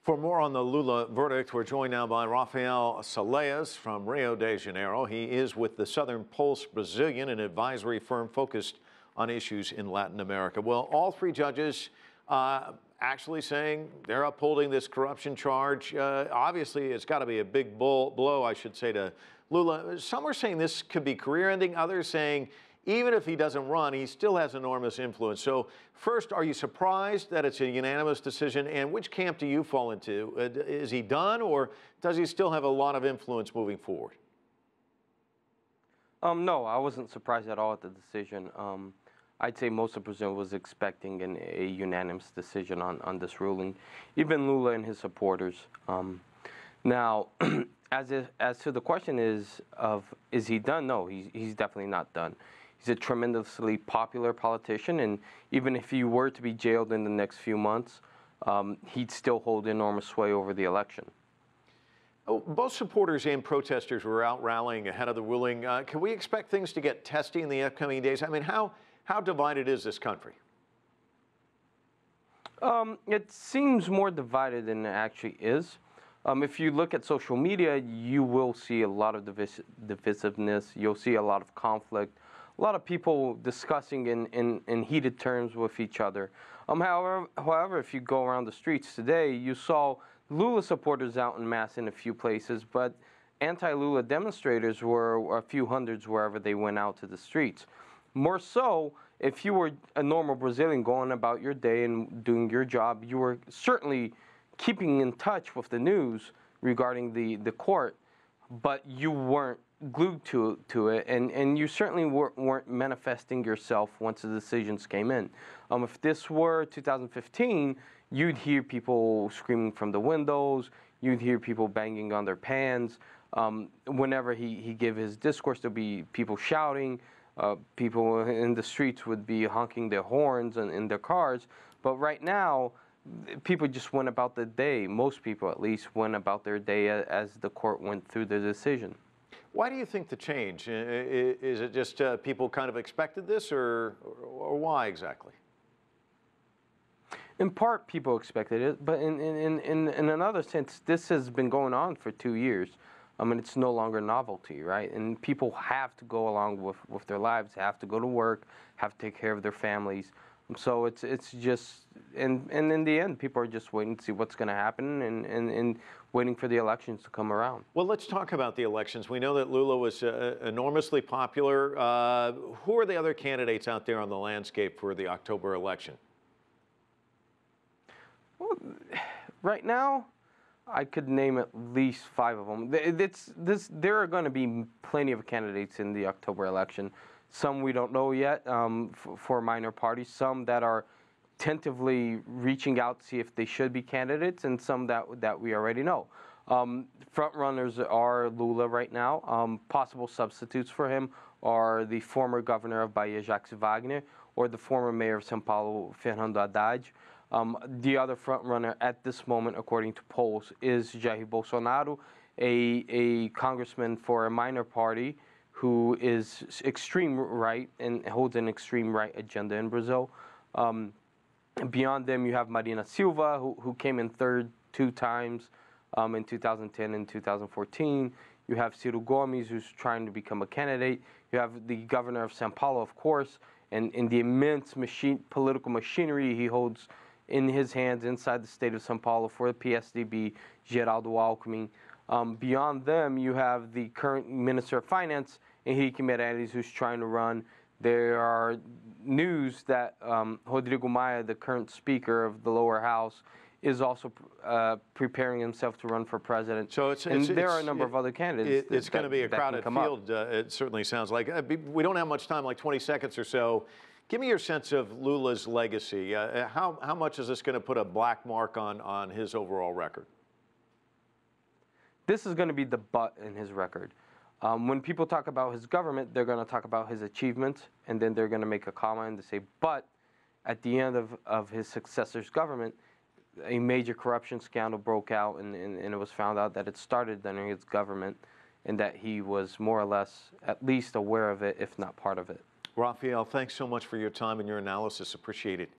For more on the Lula verdict, we're joined now by Rafael Salies from Rio de Janeiro. He is with the Southern Pulse Brazilian, an advisory firm focused on issues in Latin America. Well, all three judges actually saying they're upholding this corruption charge. Obviously, it's got to be a big blow, I should say, to Lula. Some are saying this could be career-ending. Others saying even if he doesn't run, he still has enormous influence. So first, are you surprised that it's a unanimous decision? And which camp do you fall into? Is he done, or does he still have a lot of influence moving forward? No, I wasn't surprised at all at the decision. I'd say most of Brazil was expecting a unanimous decision on this ruling, even Lula and his supporters. Now, as to the question is he done? No, he's definitely not done. He's a tremendously popular politician, and even if he were to be jailed in the next few months, he'd still hold enormous sway over the election. Oh, both supporters and protesters were out rallying ahead of the ruling. Can we expect things to get testy in the upcoming days? I mean, how divided is this country? It seems more divided than it actually is. If you look at social media, you will see a lot of divisiveness. You'll see a lot of conflict, a lot of people discussing in heated terms with each other. However, if you go around the streets today, you saw Lula supporters out en masse in a few places, but anti-Lula demonstrators were a few hundreds wherever they went out to the streets. More so, if you were a normal Brazilian going about your day and doing your job, you were certainly keeping in touch with the news regarding the court, but you weren't glued to it, and you certainly weren't manifesting yourself once the decisions came in. If this were 2015, you'd hear people screaming from the windows, you'd hear people banging on their pans. Whenever he gave his discourse, there'd be people shouting, people in the streets would be honking their horns in their cars. But right now, people just went about the day. Most people, at least, went about their day as the court went through the decision. Why do you think the change? Is it just people kind of expected this, or why exactly? In part, people expected it, but in another sense, this has been going on for 2 years. I mean, it's no longer novelty, right? And people have to go along with their lives, have to go to work, have to take care of their families. So it's just, and in the end, people are just waiting to see what's going to happen and waiting for the elections to come around. Well, let's talk about the elections. We know that Lula was enormously popular. Who are the other candidates out there on the landscape for the October election? Well, right now, I could name at least 5 of them. There are going to be plenty of candidates in the October election. Some we don't know yet for minor parties, some that are tentatively reaching out to see if they should be candidates, and some that we already know. Front runners are Lula right now. Possible substitutes for him are the former governor of Bahia, Jacques Wagner, or the former mayor of São Paulo, Fernando Haddad. The other front runner at this moment, according to polls, is Jair Bolsonaro, a congressman for a minor party who is extreme right and holds an extreme right agenda in Brazil. Beyond them, you have Marina Silva, who came in third 2 times in 2010 and 2014. You have Ciro Gomes, who's trying to become a candidate. You have the governor of São Paulo, of course, and in the immense political machinery he holds in his hands inside the state of São Paulo for the PSDB, Geraldo Alckmin. Beyond them, you have the current Minister of Finance, Henrique Meirelles, who's trying to run. There are news that Rodrigo Maia, the current Speaker of the lower house, is also preparing himself to run for president. So there are a number of other candidates. It's going to be a crowded field, it certainly sounds like. We don't have much time, like 20 seconds or so. Give me your sense of Lula's legacy. How much is this going to put a black mark on his overall record? This is going to be the but in his record. When people talk about his government, they're going to talk about his achievements, and then they're going to make a comment and say, but at the end of his successor's government, a major corruption scandal broke out, and it was found out that it started under his government, and that he was more or less at least aware of it, if not part of it. Rafael, thanks so much for your time and your analysis. Appreciate it.